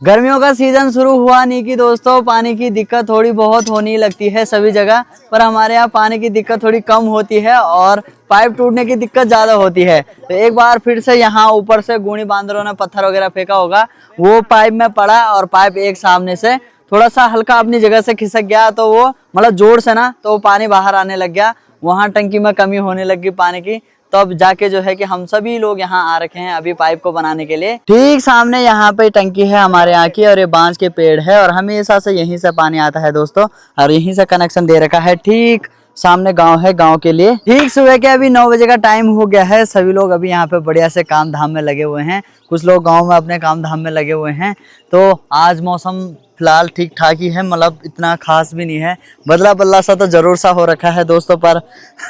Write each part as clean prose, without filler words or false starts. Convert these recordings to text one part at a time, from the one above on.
गर्मियों का सीजन शुरू हुआ नहीं कि दोस्तों पानी की दिक्कत थोड़ी बहुत होने लगती है सभी जगह, पर हमारे यहाँ पानी की दिक्कत थोड़ी कम होती है और पाइप टूटने की दिक्कत ज्यादा होती है। तो एक बार फिर से यहाँ ऊपर से गुणी बांदरों ने पत्थर वगैरह फेंका होगा, वो पाइप में पड़ा और पाइप एक सामने से थोड़ा सा हल्का अपनी जगह से खिसक गया, तो वो मतलब जोर से ना, तो पानी बाहर आने लग गया। वहां टंकी में कमी होने लगी पानी की, तो अब जाके जो है कि हम सभी लोग यहाँ आ रखे हैं अभी पाइप को बनाने के लिए। ठीक सामने यहाँ पे टंकी है हमारे यहाँ की, और ये बांस के पेड़ है और हमेशा से यहीं से पानी आता है दोस्तों, और यहीं से कनेक्शन दे रखा है। ठीक सामने गांव है, गांव के लिए। ठीक सुबह के अभी 9 बजे का टाइम हो गया है। सभी लोग अभी यहाँ पे बढ़िया से काम धाम में लगे हुए हैं। कुछ लोग गाँव में अपने काम धाम में लगे हुए हैं। तो आज मौसम फिलहाल ठीक ठाक ही है, मतलब इतना खास भी नहीं है। बदला बदला सा तो जरूर सा हो रखा है दोस्तों, पर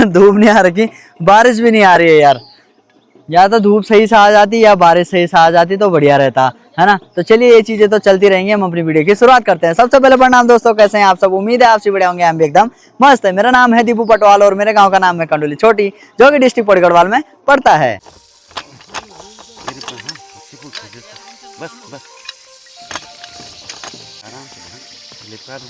धूप नहीं आ रखी, बारिश भी नहीं आ रही है यार। या तो धूप सही से आ जाती या बारिश सही से आ जाती तो बढ़िया रहता है ना। तो चलिए ये चीजें तो चलती रहेंगी, हम अपनी वीडियो की शुरुआत करते हैं। सबसे पहले प्रणाम दोस्तों, कैसे हैं आप सब? उम्मीद है आपसे बढ़िया होंगे, हम भी एकदम मस्त है। मेरा नाम है दीपू पटवाल और मेरे गाँव का नाम है कंडोली छोटी, जो कि डिस्ट्रिक्ट पौड़ी गढ़वाल में पड़ता है। बस बस आराम से लिपटा दो।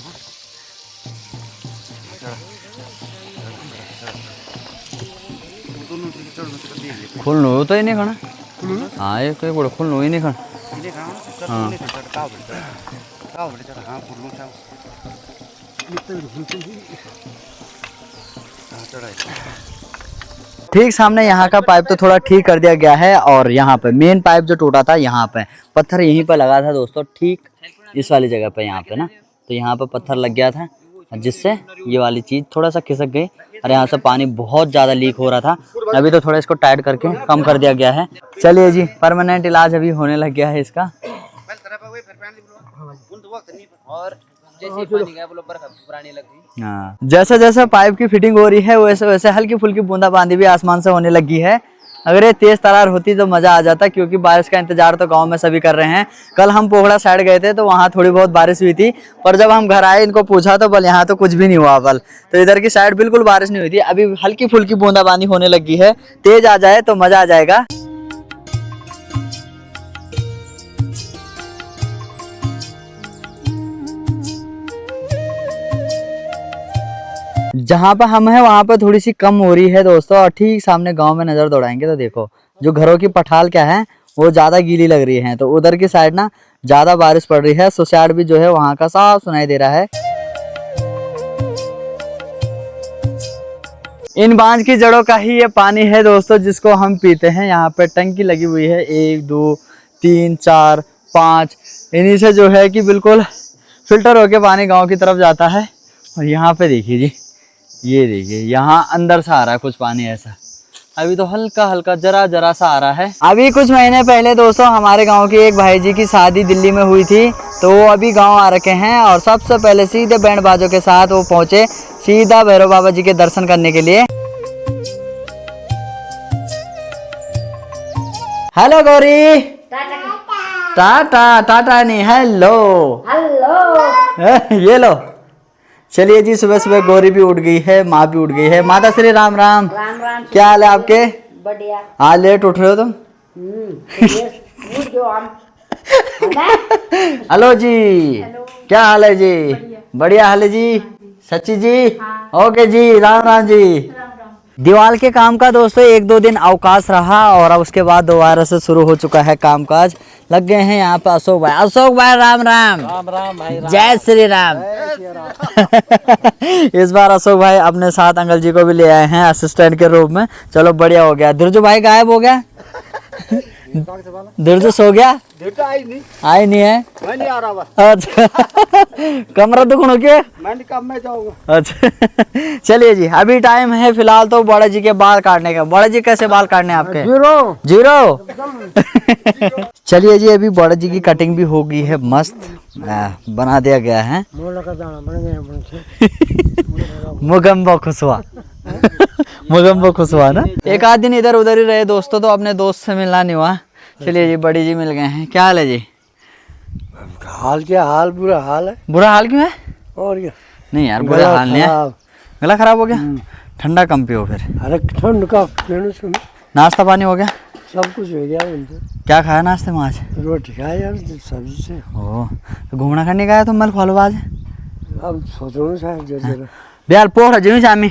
खुलनो तो ही नहीं खाना। हाँ ये कोई बड़ा खुलनो ही नहीं खाना। हाँ ठीक सामने यहाँ का पाइप तो थोड़ा ठीक कर दिया गया है, और यहाँ पे मेन पाइप जो टूटा था, यहाँ पे पत्थर यहीं पे लगा था दोस्तों, ठीक इस वाली जगह पे यहाँ पे ना, तो यहाँ पे पत्थर लग गया था जिससे ये वाली चीज थोड़ा सा खिसक गई, और यहाँ से पानी बहुत ज्यादा लीक हो रहा था। अभी तो थोड़ा इसको टाइट करके कम कर दिया गया है। चलिए जी, परमानेंट इलाज अभी होने लग गया है इसका। हाँ, जैसे जैसे पाइप की फिटिंग हो रही है वैसे वैसे हल्की फुल्की बूंदाबांदी भी आसमान से होने लगी है। अगर ये तेज तरार होती तो मजा आ जाता, क्योंकि बारिश का इंतजार तो गांव में सभी कर रहे हैं। कल हम पोखड़ा साइड गए थे तो वहाँ थोड़ी बहुत बारिश हुई थी, पर जब हम घर आए इनको पूछा तो बल यहाँ तो कुछ भी नहीं हुआ बल। तो इधर की साइड बिल्कुल बारिश नहीं हुई थी। अभी हल्की फुल्की बूंदाबांदी होने लगी है, तेज आ जाए तो मजा आ जाएगा। जहाँ पे हम हैं वहाँ पे थोड़ी सी कम हो रही है दोस्तों, और ठीक सामने गांव में नजर दौड़ाएंगे तो देखो जो घरों की पठाल क्या है वो ज्यादा गीली लग रही है, तो उधर की साइड ना ज्यादा बारिश पड़ रही है। सोसाइटी भी जो है वहाँ का साफ सुनाई दे रहा है। इन बांझ की जड़ों का ही ये पानी है दोस्तों जिसको हम पीते हैं। यहाँ पे टंकी लगी हुई है 1 2 3 4 5, इन्हीं से जो है कि बिल्कुल फिल्टर होके पानी गाँव की तरफ जाता है। और यहाँ पे देखिए जी, ये देखिए यहाँ अंदर से आ रहा है कुछ पानी ऐसा, अभी तो हल्का हल्का जरा जरा सा आ रहा है। अभी कुछ महीने पहले दोस्तों हमारे गांव के एक भाई जी की शादी दिल्ली में हुई थी, तो वो अभी गांव आ रखे हैं, और सबसे पहले सीधे बैंड बाजों के साथ वो पहुंचे सीधा भैरव बाबा जी के दर्शन करने के लिए। हेलो गौरी, टाटा टाटा नहीं, हेलो हेलो। ये लो, चलिए जी, सुबह सुबह गौरी भी उठ गई है, माँ भी उठ गई है। माता श्री राम राम। राम राम। क्या हाल है आपके? बढ़िया। आज लेट उठ रहे हो तुम? हेलो जी। हेलो। क्या हाल है जी? बढ़िया हाल है जी। सच्ची जी? हाँ। ओके जी, राम राम जी। दीवार के काम का दोस्तों 1-2 दिन अवकाश रहा, और अब उसके बाद दोबारा से शुरू हो चुका है कामकाज। लग गए हैं यहाँ पे अशोक भाई। अशोक भाई राम राम। राम राम भाई, जय श्री राम। इस बार अशोक भाई अपने साथ अंकल जी को भी ले आए हैं असिस्टेंट के रूप में। चलो बढ़िया हो गया। धीरजू भाई गायब हो गया। धीरजू सो गया? आई नहीं है, मैं नहीं आ रहा। अच्छा कमरा दुखन हो के मैं कब में जाऊंगा। अच्छा चलिए जी, अभी टाइम है फिलहाल तो बड़ा जी के बाल काटने का। बड़ा जी कैसे बाल काटने आपके? जीरो चलिए जी, अभी बड़ा जी की कटिंग भी हो गई है, मस्त बना दिया गया है। मुगम्बो खुशवा मुगम्बो खुशवा ना। एक आध दिन इधर उधर ही रहे दोस्तों, तो अपने दोस्त से मिलना नहीं हुआ। चलिए जी, बड़ी जी मिल गए हैं। क्या हाल है जी? हाल क्या हाल, बुरा हाल है। बुरा हाल क्यों है? और क्या? नहीं यार बुरा हाल नहीं है। गला खराब हो गया? ठंडा कम पियो फिर। अरे ठंड का नाश्ता पानी हो गया? सब कुछ हो गया उनको। क्या खाया नाश्ते में आज? रोटी खाए यार सब्जी से। ओ तो घूमना करने गया तुम मल खोलो आज? अब सोचो शायद जरा ब्याल पोख रही शामी।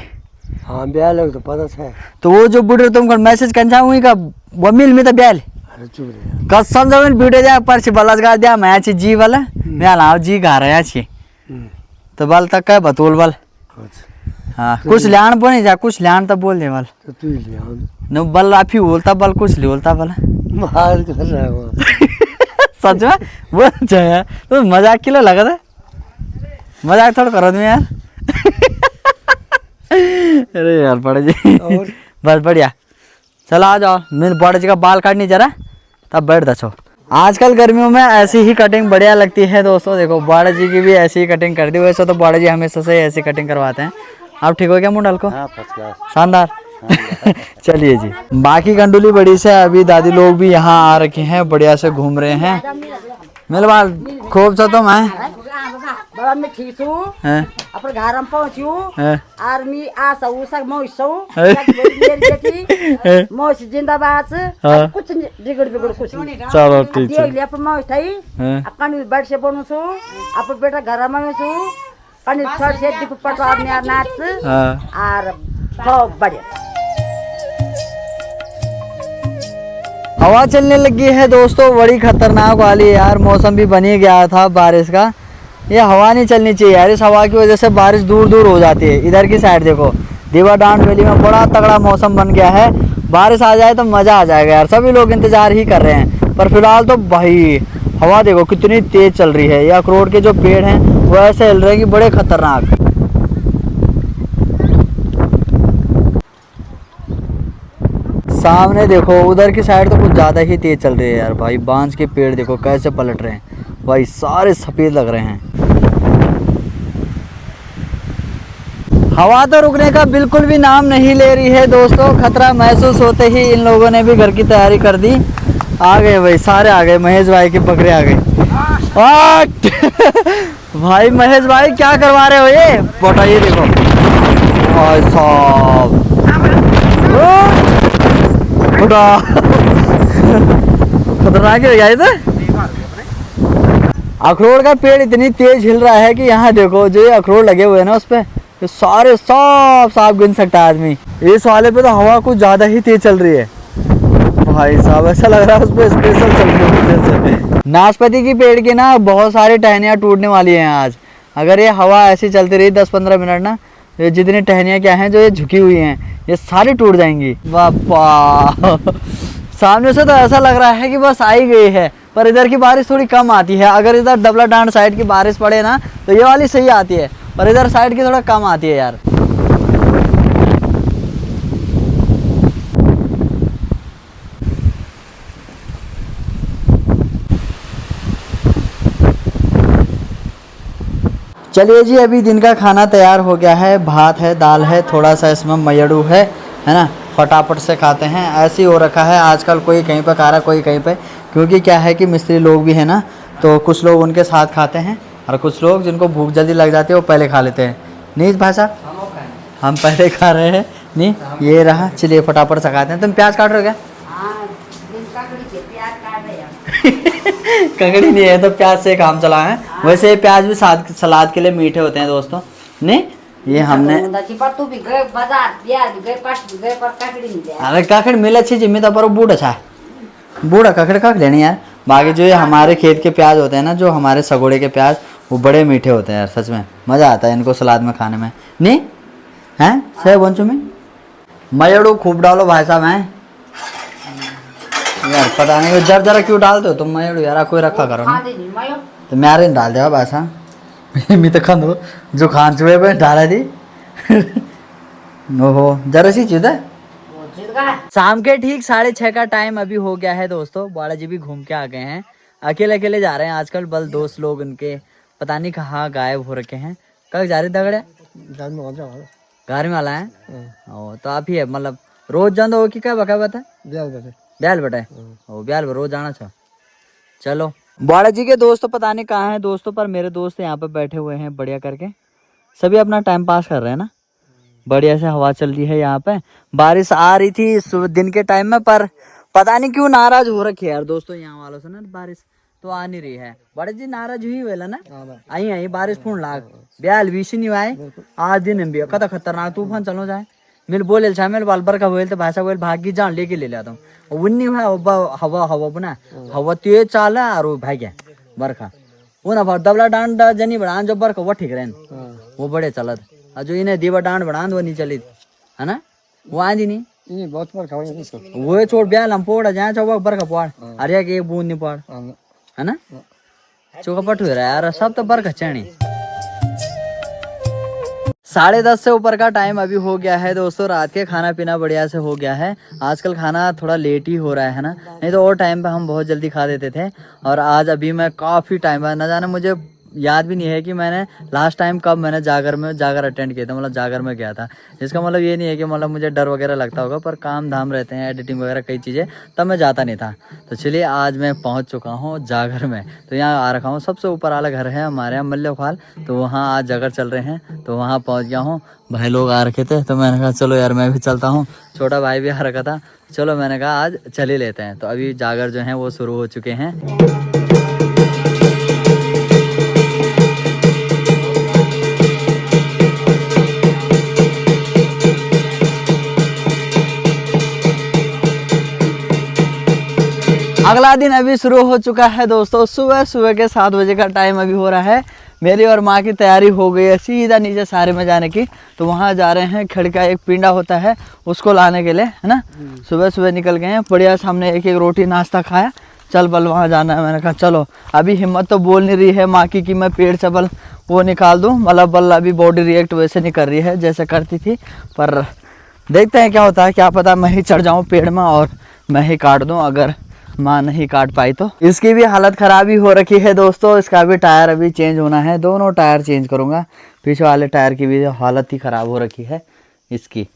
हाँ ब्याह लग तो पता था। तो वो जो बुढ़े तुमको मैसेज कर जाऊंगी का वो मिल में तो ब्याल अरे चुप रहे कसम जमीन वीडियो जा पर से बलस गा दिया मैं छी जी वाला मैं लाओ जी गा रहा छी तो बल तक का बतूल बल। हाँ कुछ ल्याण बने जा कुछ ल्याण तो बोल दे बल तो तू ले आओ न बल राफी बोलता बल कुछ ले बोलता बल मार कर रहा है वो। सच में वो यार तो मजाक के लिए लगा था मजाक थोड़ा करो तुम यार। अरे यार बड़े जी और बस बढ़िया चलो आ जाओ मैं बड़े जी का बाल काटनी जरा तब बैठ दसो। आजकल गर्मियों में ऐसी ही कटिंग बढ़िया लगती है दोस्तों। देखो बड़े जी की भी ऐसी ही कटिंग कर दी वैसे तो बड़े जी हमेशा से ऐसी कटिंग करवाते हैं। आप ठीक हो क्या मुंडल को? हाँ फर्स्ट क्लास शानदार। चलिए जी बाकी कंडोली बड़ी से अभी दादी लोग भी यहाँ आ रखे हैं बढ़िया से घूम रहे हैं। मेरे बाल खूब सा तो मैं बड़ा मैं ठीक छू हैं अपन घर में पहुंचू हैं आर्मी आ सऊ सक मौसू है। मेरी बेटी मौस जिंदाबाद हाँ। कुछ बिगड़ कुछ नहीं चलो ठीक दियो है ले अपन मौस थई हैं। अपन बेड से बनू छू अपन बेटा घर में छू कनी छोड़ से दीप पटवा अपने नाच हाँ और सब बढ़िया। हवा चलने लगी है दोस्तों बड़ी खतरनाक वाली है यार। मौसम भी बन ही गया था बारिश का। ये हवा नहीं चलनी चाहिए यार इस हवा की वजह से बारिश दूर दूर हो जाती है। इधर की साइड देखो दीवाडांड वैली में बड़ा तगड़ा मौसम बन गया है। बारिश आ जाए तो मज़ा आ जाएगा यार। सभी लोग इंतज़ार ही कर रहे हैं पर फिलहाल तो भाई हवा देखो कितनी तेज़ चल रही है। ये अखरोट के जो पेड़ हैं वो ऐसे हिल रहे हैं कि बड़े खतरनाक। सामने देखो उधर की साइड तो कुछ ज़्यादा ही तेज़ चल रही है यार। भाई बांस के पेड़ देखो कैसे पलट रहे हैं भाई सारे सफ़ेद लग रहे हैं। हवा तो रुकने का बिल्कुल भी नाम नहीं ले रही है दोस्तों। खतरा महसूस होते ही इन लोगों ने भी घर की तैयारी कर दी। आ गए भाई सारे आ गए। महेश भाई के बकरे आ गए। भाई महेश भाई क्या करवा रहे हो? ये बताइए देखो भाई साहब खतरनाक हो गया ये तो। अखरोट का पेड़ इतनी तेज हिल रहा है कि यहाँ देखो जो ये अखरोट लगे हुए हैं ना उस पे ये सारे साफ साफ गिन सकता है आदमी। इस वाले पे तो हवा कुछ ज्यादा ही तेज चल रही है भाई साहब। ऐसा लग रहा है उस पे स्पेशल चल रही है। नाशपाती की पेड़ की ना बहुत सारी टहनियाँ टूटने वाली हैं आज। अगर ये हवा ऐसी चलती रही 10-15 मिनट ना ये जितनी टहनियाँ क्या हैं जो ये झुकी हुई हैं ये सारी टूट जाएंगी। बापा सामने से तो ऐसा लग रहा है कि बस आई गई है पर इधर की बारिश थोड़ी कम आती है। अगर इधर डबला डांड साइड की बारिश पड़े ना तो ये वाली सही आती है पर इधर साइड की थोड़ा कम आती है यार। चलिए जी अभी दिन का खाना तैयार हो गया है। भात है दाल है थोड़ा सा इसमें मयड़ू है ना। फटाफट से खाते हैं। ऐसे ही हो रखा है आजकल कोई कहीं पे खा रहा कोई कहीं पे क्योंकि क्या है कि मिस्त्री लोग भी है ना तो कुछ लोग उनके साथ खाते हैं और कुछ लोग जिनको भूख जल्दी लग जाती है वो पहले खा लेते हैं। नहीं भाई साहब हम पहले खा रहे हैं। नहीं ये रहा चलिए फटाफट से खाते हैं। तुम प्याज काट रहे हो क्या? ककड़ी नहीं है तो प्याज से काम चला है। वैसे प्याज भी सलाद के लिए मीठे होते हैं दोस्तों। नहीं ये हमने अरे काकड़ मिल अच्छी जिम्मेदार पर बूढ़ अच्छा है बूढ़ा काकड़ काक लेनी यार। बाकी जो ये हमारे खेत के प्याज होते हैं ना जो हमारे सगोड़े के प्याज वो बड़े मीठे होते हैं यार। सच में मज़ा आता है इनको सलाद में खाने में। नहीं हैं सही बोंचू में मयड़ू खूब डालो भाई साहब हैं यार। पता नहीं जरा जरा क्यों डालते हो तुम मयड़ू यार। कोई रखा करो ना तो म्यारे डाल देगा भाई साहब। मैं तो खान दो जो खान चुहे पे डाला थी। ओहो जरा सी चीज है। शाम के ठीक 6:30 का टाइम अभी हो गया है दोस्तों। बालाजी भी घूम के आ गए हैं। अकेले अकेले जा रहे हैं आजकल। बल दोस्त लोग उनके पता नहीं कहाँ गायब हो रखे हैं। कब जा रहे दगड़े? घर में वाला है ओ तो आप ही है मतलब रोज जान दो कि क्या बका बता ब्याल बटे ओ ब्याल रोज जाना छो। चलो बाड़ा जी के दोस्त तो पता नहीं कहाँ हैं दोस्तों पर मेरे दोस्त यहाँ पे बैठे हुए हैं बढ़िया करके। सभी अपना टाइम पास कर रहे हैं ना। बढ़िया से हवा चल रही है यहाँ पे। बारिश आ रही थी दिन के टाइम में पर पता नहीं क्यों नाराज हो रखी है यार दोस्तों यहाँ वालों से ना, बारिश तो आ नहीं रही है। बड़े जी नाराज हुई वेला ना, आई आई बारिश पूर्ण लाग ब्याल बीसी नहीं आए आज दिन भी कदा खतरनाक तूफान चलो जाए। मिल बोले मिल बाल बरका बोल तो भाषा बोल भागी जान लेके ले जाता हूँ। उन्नी हवा हवा बना हवा तेज चाला और भाग गया बरखा वो ना दबला डांड जनी बढ़ान जो बरखा वो ठीक रहे वो बड़े चलत और जो इन्हें दीवा डांड बढ़ान वो नहीं चली है ना, वो आंधी नहीं बहुत बरखा वो छोड़ ब्याल हम पोड़ा जहाँ चौबा बरखा पड़ अरे एक बूंद नहीं पड़ है ना, चौकपट हो रहा है यार सब तो बरखा चढ़ी। 10:30 से ऊपर का टाइम अभी हो गया है दोस्तों। रात के खाना पीना बढ़िया से हो गया है। आजकल खाना थोड़ा लेट ही हो रहा है ना, नहीं तो और टाइम पे हम बहुत जल्दी खा देते थे। और आज अभी मैं काफ़ी टाइम बाद, न जाने मुझे याद भी नहीं है कि मैंने लास्ट टाइम कब मैंने जागर अटेंड किया था, मतलब जागर में गया था। इसका मतलब ये नहीं है कि मतलब मुझे डर वगैरह लगता होगा, पर काम धाम रहते हैं, एडिटिंग वगैरह कई चीज़ें, तब मैं जाता नहीं था। तो चलिए आज मैं पहुंच चुका हूं जागर में। तो यहाँ आ रखा हूँ, सबसे ऊपर वाला घर है हमारे यहाँ मल्लोखाल, तो वहाँ आज जागर चल रहे हैं, तो वहाँ पहुँच गया हूँ। भाई लोग आ रखे थे तो मैंने कहा चलो यार मैं भी चलता हूँ, छोटा भाई भी आ रखा था, चलो मैंने कहा आज चल ही लेते हैं। तो अभी जागर जो है वो शुरू हो चुके हैं। अगला दिन अभी शुरू हो चुका है दोस्तों। सुबह के 7 बजे का टाइम अभी हो रहा है। मेरी और माँ की तैयारी हो गई है सीधा नीचे सारे में जाने की। तो वहाँ जा रहे हैं, खड़का एक पिंडा होता है उसको लाने के लिए, है ना। सुबह निकल गए हैं, बढ़िया से हमने एक रोटी नाश्ता खाया, चल बल वहाँ जाना है। मैंने कहा चलो, अभी हिम्मत तो बोल नहीं रही है माँ की कि मैं पेड़ से बल वो निकाल दूँ, मतलब बल अभी बॉडी रिएक्ट वैसे नहीं कर रही है जैसे करती थी। पर देखते हैं क्या होता है, क्या पता मैं ही चढ़ जाऊँ पेड़ में और मैं ही काट दूँ, अगर माँ नहीं काट पाई तो। इसकी भी हालत खराब ही हो रखी है दोस्तों, इसका भी टायर अभी चेंज होना है, दोनों टायर चेंज करूँगा। पीछे वाले टायर की भी हालत ही ख़राब हो रखी है इसकी।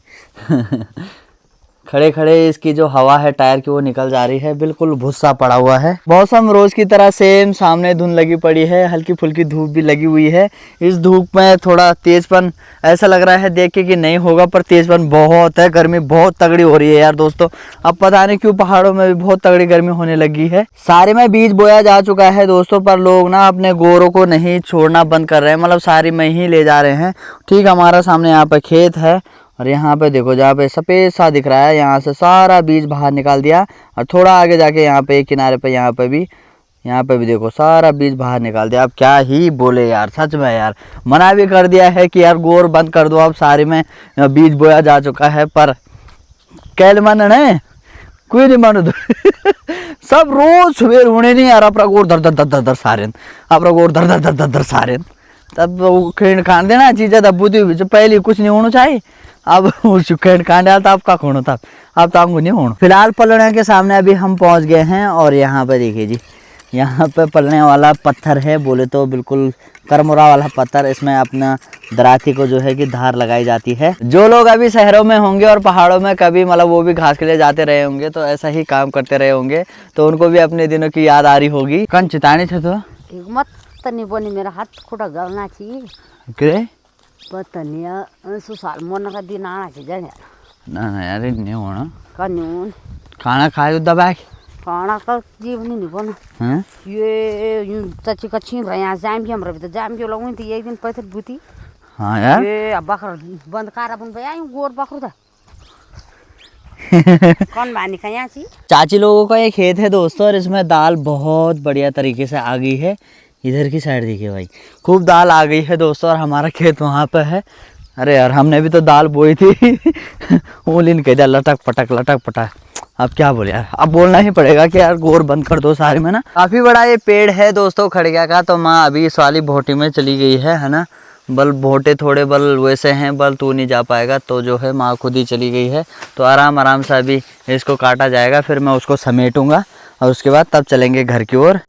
खड़े खड़े इसकी जो हवा है टायर की वो निकल जा रही है, बिल्कुल भुस्सा पड़ा हुआ है। मौसम रोज की तरह सेम, सामने धुंध लगी पड़ी है, हल्की फुल्की धूप भी लगी हुई है। इस धूप में थोड़ा तेजपन ऐसा लग रहा है देख के कि नहीं होगा, पर तेजपन बहुत है, गर्मी बहुत तगड़ी हो रही है यार दोस्तों। अब पता नहीं क्यों पहाड़ों में भी बहुत तगड़ी गर्मी होने लगी है। सारे में बीज बोया जा चुका है दोस्तों, पर लोग ना अपने गोरों को नहीं छोड़ना बंद कर रहे हैं, मतलब सारी में ही ले जा रहे हैं। ठीक हमारा सामने यहाँ पे खेत है और यहाँ पे देखो जहाँ पे सफ़ेद सा दिख रहा है, यहाँ से सारा बीज बाहर निकाल दिया। और थोड़ा आगे जाके यहाँ पे किनारे पे यहाँ पे भी देखो सारा बीज बाहर निकाल दिया। अब क्या ही बोले यार, सच में यार मना भी कर दिया है कि यार गोर बंद कर दो, अब सारे में बीज बोया जा चुका है, पर कैल मन है कोई नहीं मान दो। सब रोज सुबह होने नहीं यार, अपना गोर दर दर दर दर दर सारे, अपना गोर दर दर दर दर दर सारे, तब खान देना चीज़ें तब बुद्धि पहले कुछ नहीं होना चाहिए। अब खान डालता अब का खोना था, अब तो हमको नहीं होना। फिलहाल पलने के सामने अभी हम पहुंच गए हैं और यहाँ पे देखिए जी, यहाँ पे पलने वाला पत्थर है, बोले तो बिल्कुल करमुरा वाला पत्थर। इसमें अपना दराती को जो है कि धार लगाई जाती है। जो लोग अभी शहरों में होंगे और पहाड़ों में कभी मतलब वो भी घास के लिए जाते रहे होंगे, तो ऐसा ही काम करते रहे होंगे, तो उनको भी अपने दिनों की याद आ रही होगी। कन चितानी थे तो मत नहीं बनी, मेरा हाथ खुटा गलना चाहिए पता नहीं सुसाल मोन का दिन आना चाहिए ना यार नहीं होना। कानून खाना खाए दबा खाना का जीवन नहीं बना ये चची का छीन रहा यहाँ जाम हम रही तो जाम क्यों लगूँ थी एक दिन पैसे बूती। हाँ यार ये बकर बंद कार अपन भैया गोर बकरू था। कौन मानी का यहाँ सी चाची लोगों का ये खेत है दोस्तों, और इसमें दाल बहुत बढ़िया तरीके से आ गई है। इधर की साइड देखिए भाई, खूब दाल आ गई है दोस्तों, और हमारा खेत वहाँ पे है। अरे यार हमने भी तो दाल बोई थी। ऊलिन कह दिया लटक पटक। अब क्या बोले यार, अब बोलना ही पड़ेगा कि यार गोर बंद कर दो सारे में ना। काफ़ी बड़ा ये पेड़ है दोस्तों खड़िया का। तो माँ अभी इस वाली भोटी में चली गई है ना। बल भोटे थोड़े बल वैसे हैं, बल तू नहीं जा पाएगा, तो जो है माँ खुद ही चली गई है। तो आराम से अभी इसको काटा जाएगा, फिर मैं उसको समेटूंगा और उसके बाद तब चलेंगे घर की ओर।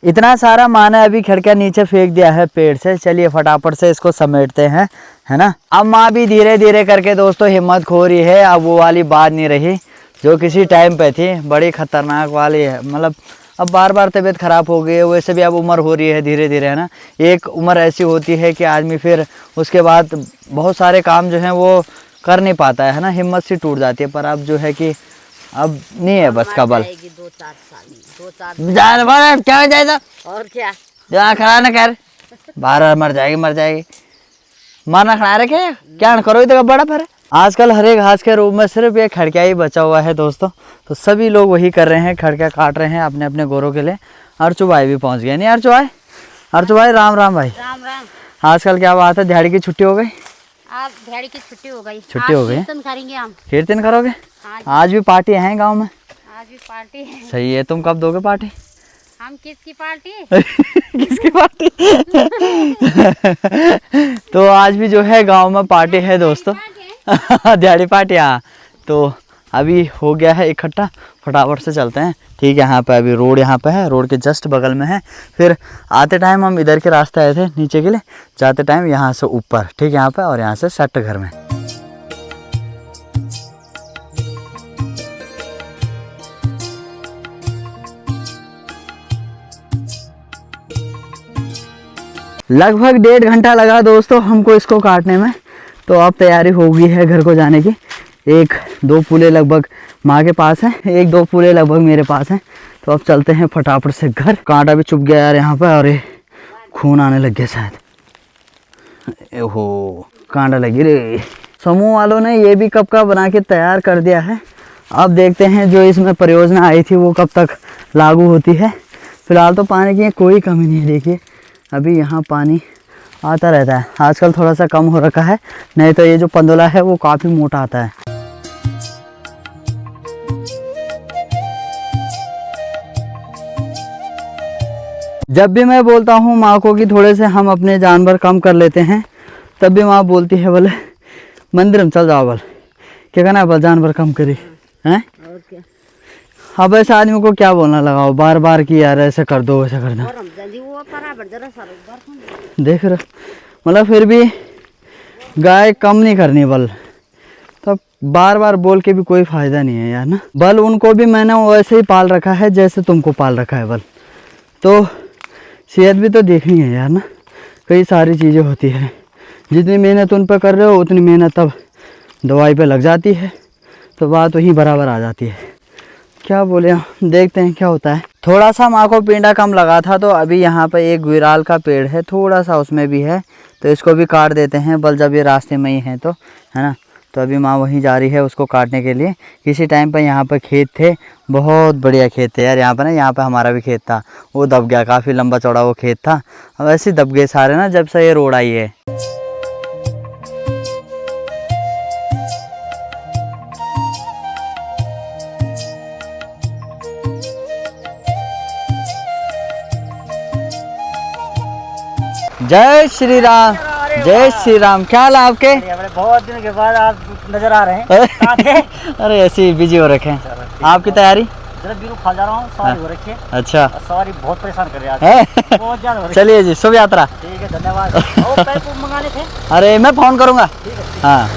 इतना सारा माने अभी खिड़कियाँ नीचे फेंक दिया है पेड़ से। चलिए फटाफट से इसको समेटते हैं, है ना। अब माँ भी धीरे धीरे करके दोस्तों हिम्मत खो रही है। अब वो वाली बात नहीं रही जो किसी टाइम पे थी, बड़ी खतरनाक वाली है। मतलब अब बार बार तबीयत ख़राब हो गई है, वैसे भी अब उम्र हो रही है धीरे धीरे, है ना। एक उम्र ऐसी होती है कि आदमी फिर उसके बाद बहुत सारे काम जो हैं वो कर नहीं पाता है ना, हिम्मत सी टूट जाती है। पर अब जो है कि अब नहीं है बस का बल। 2-4 साल क्या जाएगा और क्या जहाँ खड़ा ना कर, बार मर जाएगी मारना खड़ा रखे क्या न करो, इधर बड़ा पर आजकल हरे घास के रूप में सिर्फ ये खड़किया ही बचा हुआ है दोस्तों। तो सभी लोग वही कर रहे हैं, खड़किया काट रहे हैं अपने अपने गोरों के लिए। अर्चू भाई भी पहुंच गए। नहीं अर्चू भाई राम राम भाई। राम राम। आजकल क्या बात है, दिहाड़ी की छुट्टी हो गई? आज दिहाड़ी की छुट्टी हो गई। कीर्तन करेंगे हम। कीर्तन करोगे? आज भी पार्टी है गाँव में? आज भी पार्टी है। सही है। तुम कब दोगे पार्टी? हम किसकी पार्टी? किसकी पार्टी? तो आज भी जो है गांव में पार्टी है दोस्तों। दिहाड़ी पार्टी। हाँ, तो अभी हो गया है इकट्ठा, फटाफट से चलते हैं। ठीक है, यहाँ पे अभी रोड यहाँ पे है, रोड के जस्ट बगल में है। फिर आते टाइम हम इधर के रास्ते आए थे नीचे के लिए, जाते टाइम यहाँ से ऊपर, ठीक यहाँ पे, और यहाँ से सट घर में। लगभग 1.5 घंटा लगा दोस्तों हमको इसको काटने में। तो अब तैयारी हो गई है घर को जाने की। 1-2 पूले लगभग माँ के पास है, 1-2 पूले लगभग मेरे पास हैं। तो अब चलते हैं फटाफट से घर। कांटा भी चुभ गया यार यहाँ पर, और ये खून आने लग गया शायद। ओहो, कांटा लगी रे। समूह वालों ने ये भी कब का बना के तैयार कर दिया है। अब देखते हैं जो इसमें परियोजना आई थी वो कब तक लागू होती है। फिलहाल तो पानी की कोई कमी नहीं है। देखिए अभी यहाँ पानी आता रहता है, आजकल थोड़ा सा कम हो रखा है, नहीं तो ये जो पंदोला है वो काफ़ी मोटा आता है। जब भी मैं बोलता हूँ माँ को कि थोड़े से हम अपने जानवर कम कर लेते हैं, तब भी माँ बोलती है बोले मंदिर में चल जाओ, बोल क्या कहना है, बोल जानवर कम करी हैं। और क्या। अब ऐसे आदमी को क्या बोलना लगाओ बार बार कि यार ऐसे कर दो वैसे कर दो। देख रहे मतलब फिर भी गाय कम नहीं करनी बल, तब बार बार बोल के भी कोई फ़ायदा नहीं है यार ना। बल उनको भी मैंने वैसे ही पाल रखा है जैसे तुमको पाल रखा है बल। तो सेहत भी तो देखनी है यार ना, कई सारी चीज़ें होती है। जितनी मेहनत उन पर कर रहे हो उतनी मेहनत तब दवाई पे लग जाती है, तो बात वहीं बराबर आ जाती है। क्या बोले, देखते हैं क्या होता है। थोड़ा सा माँ को पिंडा कम लगा था, तो अभी यहाँ पे एक गुराल का पेड़ है, थोड़ा सा उसमें भी है, तो इसको भी काट देते हैं बल, जब ये रास्ते में ही है तो, है ना। तो अभी माँ वहीं जा रही है उसको काटने के लिए। किसी टाइम पर यहाँ पर खेत थे, बहुत बढ़िया खेत थे यार यहाँ पर ना। यहाँ पर हमारा भी खेत था, वो दब गया, काफ़ी लंबा चौड़ा वो खेत था। अब ऐसे दब गए सारे ना जब से ये रोड आई है। जय श्री राम, जय श्री राम। क्या हाल है आपके? बहुत दिन के बाद आप नजर आ रहे हैं। अरे ऐसे ही बिजी हो रखे हैं। आपकी तैयारी? जरा बीरू खा जा रहा हूँ, सवारी हो रखी है। अच्छा, सवारी बहुत परेशान कर रही है बहुत ज्यादा हो रही है। चलिए जी, शुभ यात्रा। ठीक है, धन्यवाद। और पैसे मंगाने थे? अरे मैं फोन करूँगा। हाँ।